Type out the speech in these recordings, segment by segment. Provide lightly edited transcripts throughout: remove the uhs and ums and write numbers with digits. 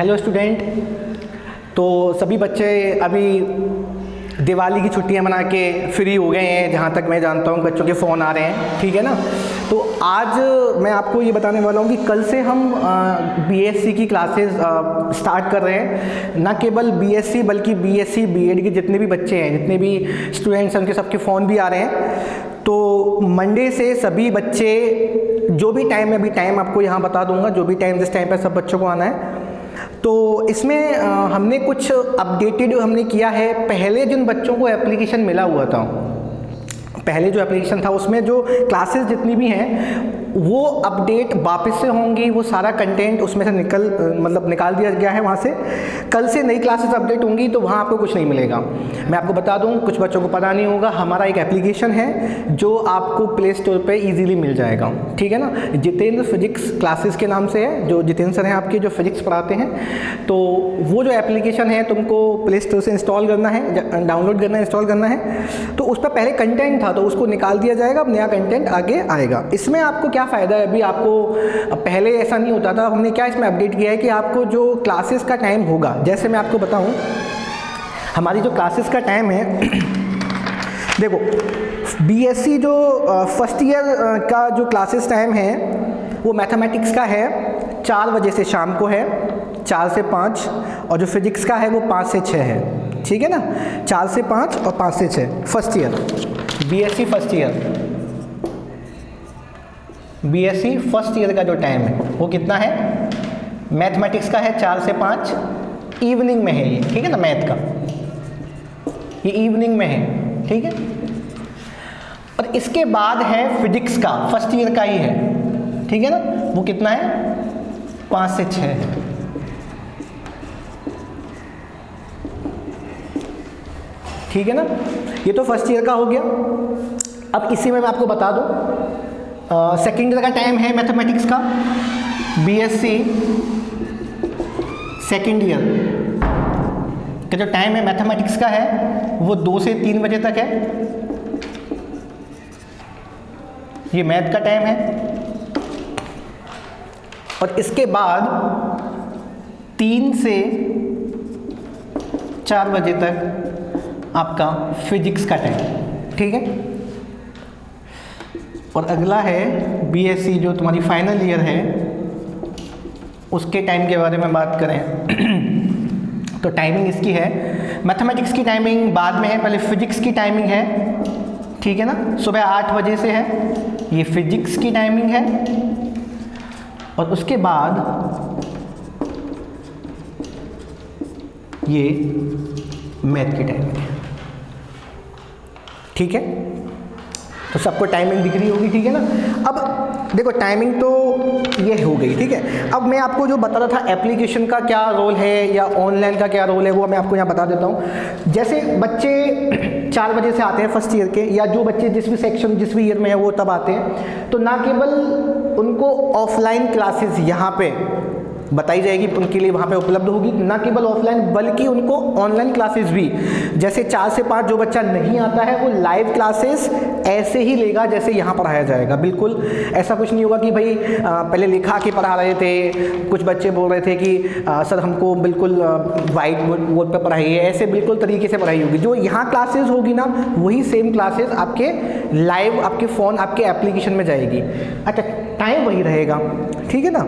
Hello student. तो सभी बच्चे अभी दिवाली की छुट्टियां मना के फ्री हो गए हैं, जहाँ तक मैं जानता हूँ बच्चों के फ़ोन आ रहे हैं, ठीक है ना। तो आज मैं आपको ये बताने वाला हूँ कि कल से हम बीएससी की क्लासेस स्टार्ट कर रहे हैं। ना केवल बीएससी बल्कि बीएससी बीएड के जितने भी बच्चे हैं, जितने भी स्टूडेंट्स हैं, उनके सबके फ़ोन भी आ रहे हैं। तो मंडे से सभी बच्चे जो भी टाइम है, अभी टाइम आपको यहाँ बता दूंगा, जो भी टाइम जिस टाइम पर सब बच्चों को आना है। तो इसमें हमने कुछ अपडेटेड हमने किया है। पहले जिन बच्चों को एप्लीकेशन मिला हुआ था, पहले जो एप्लीकेशन था उसमें जो क्लासेस जितनी भी हैं वो अपडेट वापस से होंगी। वो सारा कंटेंट उसमें से निकाल दिया गया है वहाँ से। कल से नई क्लासेस अपडेट होंगी तो वहाँ आपको कुछ नहीं मिलेगा। मैं आपको बता दूँ, कुछ बच्चों को पता नहीं होगा, हमारा एक एप्लीकेशन है जो आपको प्ले स्टोर पे इजीली मिल जाएगा, ठीक है ना। जितेंद्र फिजिक्स क्लासेस के नाम से है, जो जितेंद्र सर हैं आपके, जो फिजिक्स पढ़ाते हैं। तो वो जो एप्लीकेशन है तुमको प्ले स्टोर से इंस्टॉल करना है, डाउनलोड करना है, इंस्टॉल करना है। तो उस पर पहले कंटेंट था तो उसको निकाल दिया जाएगा, अब नया कंटेंट आगे आएगा। इसमें आपको क्या फ़ायदा है, अभी आपको पहले ऐसा नहीं होता था, हमने क्या इसमें अपडेट किया है कि आपको जो क्लासेस का टाइम होगा, जैसे मैं आपको बताऊं, हमारी जो क्लासेस का टाइम है देखो, बीएससी जो फर्स्ट ईयर का जो क्लासेस टाइम है वो मैथमेटिक्स का है 4 बजे से शाम को है, 4 से 5, और जो फिजिक्स का है वो 5 से 6 है, ठीक है ना। 4 से 5 और 5 से 6 first year, BSc first year, BSc first year का जो टाइम है वो कितना है, मैथमेटिक्स का है 4 से 5, इवनिंग में है ये, ठीक है ना। मैथ का ये इवनिंग में है, ठीक है। और इसके बाद है फिजिक्स का, फर्स्ट ईयर का ही है, ठीक है ना। वो कितना है, 5 से 6 है, ठीक है ना। ये तो फर्स्ट ईयर का हो गया। अब इसी में मैं आपको बता दूं, सेकेंड ईयर का टाइम है मैथमेटिक्स का, बीएससी सेकेंड ईयर का जो टाइम है मैथमेटिक्स का है वो 2 से 3 बजे तक है। ये मैथ का टाइम है। और इसके बाद 3 से 4 बजे तक आपका फिजिक्स का टाइम, ठीक है। और अगला है बीएससी जो तुम्हारी फाइनल ईयर है, उसके टाइम के बारे में बात करें तो टाइमिंग इसकी है, मैथमेटिक्स की टाइमिंग बाद में है, पहले फिजिक्स की टाइमिंग है, ठीक है ना। सुबह 8 बजे से है, ये फिजिक्स की टाइमिंग है। और उसके बाद ये मैथ की टाइमिंग है, ठीक है। तो सबको टाइमिंग दिख रही होगी, ठीक है ना। अब देखो टाइमिंग तो ये हो गई, ठीक है। अब मैं आपको जो बता रहा था एप्लीकेशन का क्या रोल है या ऑनलाइन का क्या रोल है, वो मैं आपको यहाँ बता देता हूँ। जैसे बच्चे 4 बजे से आते हैं फर्स्ट ईयर के, या जो बच्चे जिस भी सेक्शन जिस भी ईयर में है वो तब आते हैं, तो ना केवल उनको ऑफलाइन क्लासेस यहाँ पे बताई जाएगी, उनके लिए वहाँ पे उपलब्ध होगी, ना केवल ऑफलाइन बल्कि उनको ऑनलाइन क्लासेस भी। जैसे 4 से 5 जो बच्चा नहीं आता है वो लाइव क्लासेस ऐसे ही लेगा जैसे यहाँ पढ़ाया जाएगा। बिल्कुल ऐसा कुछ नहीं होगा कि भाई पहले लिखा के पढ़ा रहे थे, कुछ बच्चे बोल रहे थे कि सर हमको बिल्कुल वाइट बोर्ड पर पढ़ाइए, ऐसे बिल्कुल तरीके से पढ़ाई होगी। जो यहाँ क्लासेस होगी ना वही सेम क्लासेस आपके लाइव आपके फ़ोन आपके एप्लीकेशन में जाएगी। अच्छा, टाइम वही रहेगा, ठीक है ना।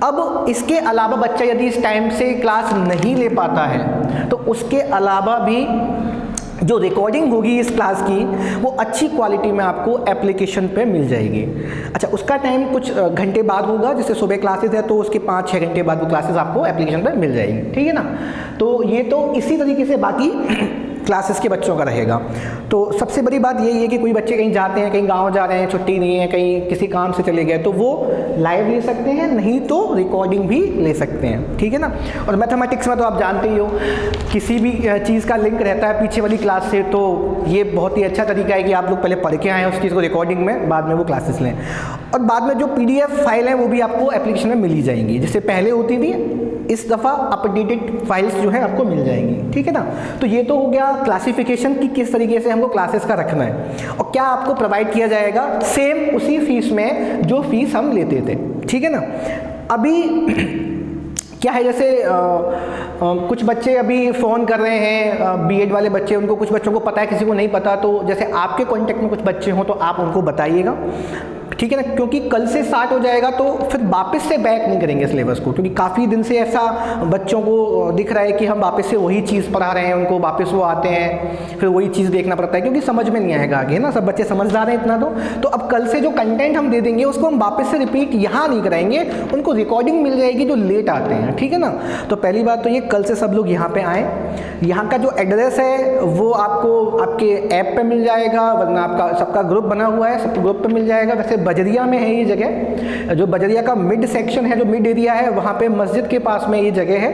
अब इसके अलावा बच्चा यदि इस टाइम से क्लास नहीं ले पाता है तो उसके अलावा भी जो रिकॉर्डिंग होगी इस क्लास की वो अच्छी क्वालिटी में आपको एप्लीकेशन पे मिल जाएगी। अच्छा, उसका टाइम कुछ घंटे बाद होगा, जैसे सुबह क्लासेस है तो उसके 5-6 घंटे बाद वो क्लासेस आपको एप्लीकेशन पे मिल जाएगी, ठीक है ना। तो ये तो इसी तरीके से बाकी क्लासेस के बच्चों का रहेगा। तो सबसे बड़ी बात यही है कि कोई बच्चे कहीं जाते हैं, कहीं गांव जा रहे हैं, छुट्टी नहीं है, कहीं किसी काम से चले गए, तो वो लाइव ले सकते हैं, नहीं तो रिकॉर्डिंग भी ले सकते हैं, ठीक है ना। और मैथमेटिक्स में तो आप जानते ही हो, किसी भी चीज़ का लिंक रहता है पीछे वाली क्लास से, तो ये बहुत ही अच्छा तरीका है कि आप लोग पहले पढ़ के आएँ उस चीज़ को रिकॉर्डिंग में, बाद में वो क्लासेस लें। और बाद में जो PDF फाइल है वो भी आपको एप्लीकेशन में मिल ही जाएंगी, जैसे पहले होती थी, इस दफ़ा अपडेटेड फाइल्स जो है आपको मिल जाएंगी, ठीक है ना। तो ये तो हो गया क्लासिफिकेशन की किस तरीके से हमको क्लासेस का रखना है, और क्या आपको प्रोवाइड किया जाएगा सेम उसी फीस में जो फीस हम लेते थे, ठीक है ना। अभी क्या है, जैसे कुछ बच्चे अभी फ़ोन कर रहे हैं, बीएड वाले बच्चे, उनको कुछ बच्चों को पता है, किसी को नहीं पता, तो जैसे आपके कांटेक्ट में कुछ बच्चे हों तो आप उनको बताइएगा, ठीक है ना, क्योंकि कल से स्टार्ट हो जाएगा तो फिर वापस से बैक नहीं करेंगे सिलेबस को, क्योंकि काफ़ी दिन से ऐसा बच्चों को दिख रहा है कि हम वापस से वही चीज़ पढ़ा रहे हैं उनको, वापस वो आते हैं फिर वही चीज़ देखना पड़ता है, क्योंकि समझ में नहीं आएगा आगे ना, सब बच्चे समझदार हैं इतना तो अब कल से जो कंटेंट हम दे देंगे उसको हम वापस से रिपीट यहाँ नहीं कराएंगे, उनको रिकॉर्डिंग मिल जाएगी जो लेट आते हैं, ठीक है ना। तो पहली बात तो ये, कल से सब लोग यहाँ पे आएँ, यहाँ का जो एड्रेस है वो आपको आपके ऐप पे मिल जाएगा, वरना आपका सबका ग्रुप बना हुआ है, सबके ग्रुप पे मिल जाएगा। वैसे बजरिया में है ये जगह, जो बजरिया का मिड सेक्शन है, जो मिड एरिया है, वहाँ पे मस्जिद के पास में ये जगह है।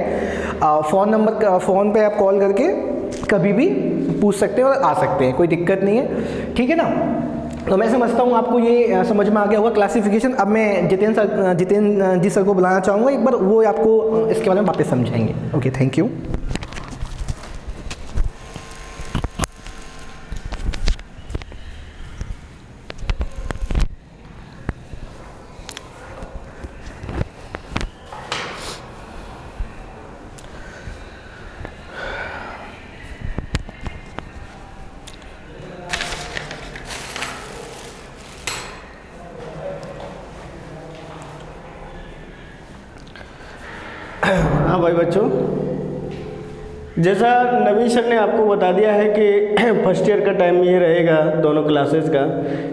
फ़ोन पे आप कॉल करके कभी भी पूछ सकते हैं और आ सकते हैं, कोई दिक्कत नहीं है, ठीक है ना। तो मैं समझता हूँ आपको ये समझ में आ गया होगा क्लासिफिकेशन। अब मैं जितेंद्र जी सर को बुलाना चाहूँगा, एक बार वो आपको इसके बारे में वापस समझाएंगे। Okay, thank you. हाँ भाई बच्चों, जैसा नवीन सर ने आपको बता दिया है कि फर्स्ट ईयर का टाइम ये रहेगा दोनों क्लासेस का,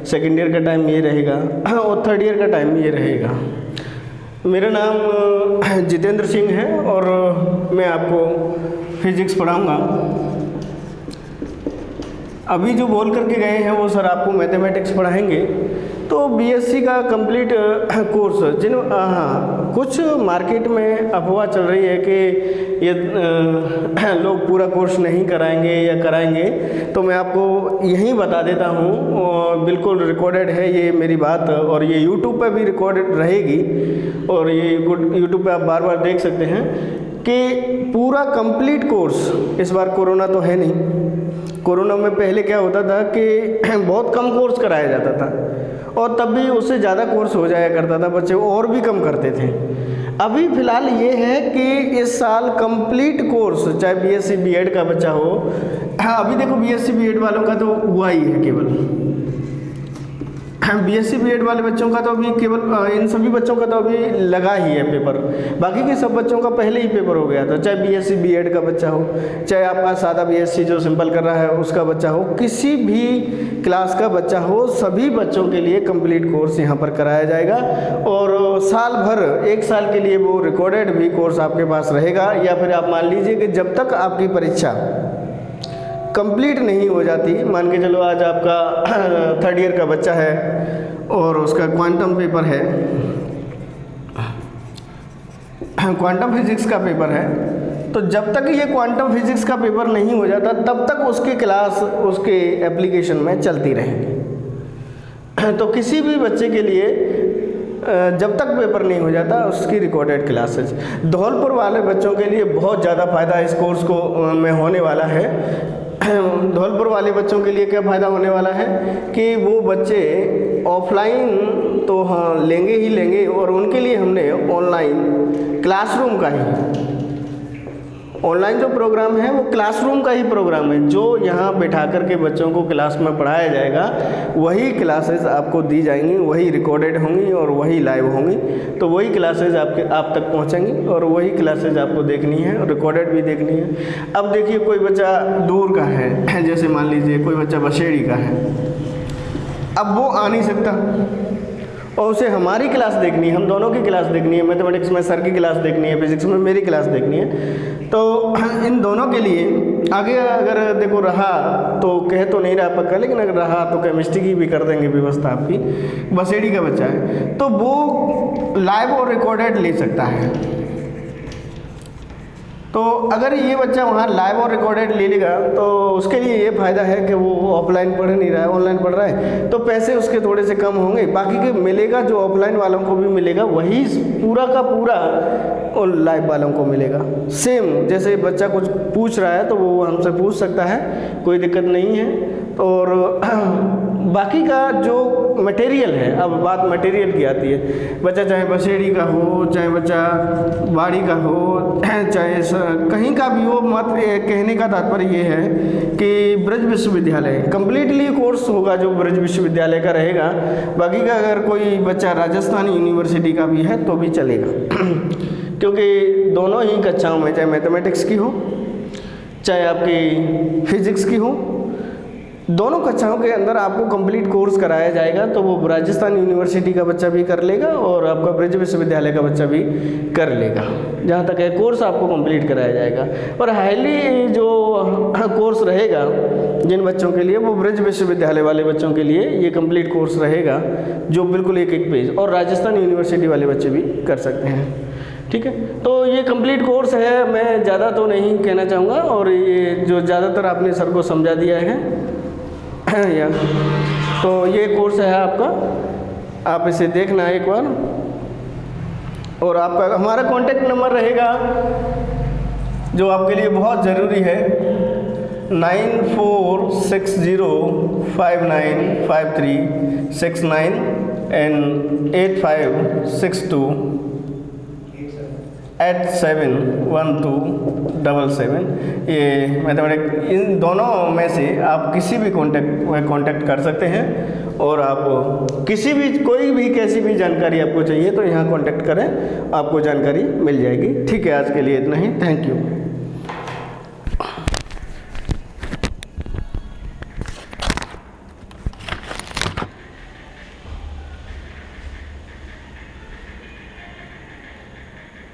सेकंड ईयर का टाइम ये रहेगा और थर्ड ईयर का टाइम ये रहेगा। मेरा नाम जितेंद्र सिंह है और मैं आपको फिज़िक्स पढ़ाऊँगा। अभी जो बोल करके गए हैं वो सर आपको मैथमेटिक्स पढ़ाएंगे। तो बीएससी का कंप्लीट कोर्स हाँ, कुछ मार्केट में अफवाह चल रही है कि ये लोग पूरा कोर्स नहीं कराएंगे या कराएंगे, तो मैं आपको यहीं बता देता हूँ, और बिल्कुल रिकॉर्डेड है ये मेरी बात, और ये यूट्यूब पे भी रिकॉर्डेड रहेगी और ये यूट्यूब पे आप बार बार देख सकते हैं कि पूरा कंप्लीट कोर्स, इस बार कोरोना तो है नहीं, कोरोना में पहले क्या होता था कि बहुत कम कोर्स कराया जाता था और तब भी उससे ज़्यादा कोर्स हो जाया करता था, बच्चे और भी कम करते थे। अभी फ़िलहाल ये है कि इस साल कंप्लीट कोर्स, चाहे बीएससी बीएड का बच्चा हो, हाँ अभी देखो बीएससी बीएड वालों का तो हुआ ही है केवल, बीएससी बीएड वाले बच्चों का तो अभी केवल इन सभी बच्चों का तो अभी लगा ही है पेपर, बाकी के सब बच्चों का पहले ही पेपर हो गया था, चाहे बीएससी बीएड का बच्चा हो, चाहे आपका सादा बीएससी जो सिंपल कर रहा है उसका बच्चा हो, किसी भी क्लास का बच्चा हो, सभी बच्चों के लिए कंप्लीट कोर्स यहाँ पर कराया जाएगा। और साल भर, एक साल के लिए वो रिकॉर्डेड भी कोर्स आपके पास रहेगा, या फिर आप मान लीजिए कि जब तक आपकी परीक्षा कंप्लीट नहीं हो जाती, मान के चलो आज आपका थर्ड ईयर का बच्चा है और उसका क्वांटम पेपर है, क्वांटम फिजिक्स का पेपर है, तो जब तक ये क्वांटम फिजिक्स का पेपर नहीं हो जाता तब तक उसकी क्लास उसके एप्लीकेशन में चलती रहेगी। तो किसी भी बच्चे के लिए जब तक पेपर नहीं हो जाता उसकी रिकॉर्डेड क्लासेस, धौलपुर वाले बच्चों के लिए बहुत ज़्यादा फ़ायदा इस कोर्स को में होने वाला है। धौलपुर वाले बच्चों के लिए क्या फ़ायदा होने वाला है कि वो बच्चे ऑफलाइन तो हाँ लेंगे ही लेंगे, और उनके लिए हमने ऑनलाइन क्लासरूम का ही, ऑनलाइन जो प्रोग्राम है वो क्लासरूम का ही प्रोग्राम है, जो यहाँ बैठा करके बच्चों को क्लास में पढ़ाया जाएगा, वही क्लासेस आपको दी जाएंगी, वही रिकॉर्डेड होंगी और वही लाइव होंगी। तो वही क्लासेस आप तक पहुँचेंगी और वही क्लासेस आपको देखनी है और रिकॉर्डेड भी देखनी है। अब देखिए कोई बच्चा दूर का है, जैसे मान लीजिए कोई बच्चा बसेड़ी का है, अब वो आ नहीं सकता और उसे हमारी क्लास देखनी है, हम दोनों की क्लास देखनी है, मैथमेटिक्स में सर की क्लास देखनी है, फिजिक्स में मेरी क्लास देखनी है। तो इन दोनों के लिए आगे अगर देखो रहा तो कह तो नहीं रहा पक्का, लेकिन अगर रहा तो केमिस्ट्री की भी कर देंगे व्यवस्था आपकी, बसेड़ी का बच्चा है तो वो लाइव और रिकॉर्डेड ले सकता है। तो अगर ये बच्चा वहाँ लाइव और रिकॉर्डेड ले लेगा तो उसके लिए ये फ़ायदा है कि वो ऑफलाइन पढ़ नहीं रहा है, ऑनलाइन पढ़ रहा है, तो पैसे उसके थोड़े से कम होंगे, बाकी के मिलेगा जो ऑफलाइन वालों को भी मिलेगा वही पूरा का पूरा और लाइव वालों को मिलेगा सेम। जैसे बच्चा कुछ पूछ रहा है तो वो हमसे पूछ सकता है, कोई दिक्कत नहीं है। और बाकी का जो मटेरियल है, अब बात मटेरियल की आती है, बच्चा चाहे बसेड़ी का हो, चाहे बच्चा बाड़ी का हो, चाहे कहीं का भी हो, मत कहने का तात्पर्य ये है कि ब्रज विश्वविद्यालय कंप्लीटली कोर्स होगा जो ब्रज विश्वविद्यालय का रहेगा। बाकी का अगर कोई बच्चा राजस्थान यूनिवर्सिटी का भी है तो भी चलेगा क्योंकि दोनों ही कक्षाओं में, चाहे मैथमेटिक्स की हो चाहे आपकी फिजिक्स की हो, दोनों कक्षाओं के अंदर आपको कंप्लीट कोर्स कराया जाएगा। तो वो राजस्थान यूनिवर्सिटी का बच्चा भी कर लेगा और आपका ब्रज विश्वविद्यालय का बच्चा भी कर लेगा। जहाँ तक है कोर्स आपको कंप्लीट कराया जाएगा। और हाईली जो कोर्स रहेगा जिन बच्चों के लिए, वो ब्रज विश्वविद्यालय वाले बच्चों के लिए ये कंप्लीट कोर्स रहेगा जो बिल्कुल एक एक पेज, और राजस्थान यूनिवर्सिटी वाले बच्चे भी कर सकते हैं। ठीक है, तो ये कंप्लीट कोर्स है, मैं ज़्यादा तो नहीं कहना चाहूँगा, और ये जो ज़्यादातर आपने सर को समझा दिया है या तो ये कोर्स है आपका, आप इसे देखना एक बार। और आपका हमारा कॉन्टेक्ट नंबर रहेगा जो आपके लिए बहुत ज़रूरी है, 9460595369 एंड 8562871277। ये मैथमेटिक्स, इन दोनों में से आप किसी भी कांटेक्ट कर सकते हैं, और आप किसी भी कोई भी कैसी भी जानकारी आपको चाहिए तो यहाँ कांटेक्ट करें, आपको जानकारी मिल जाएगी। ठीक है, आज के लिए इतना ही। Thank you.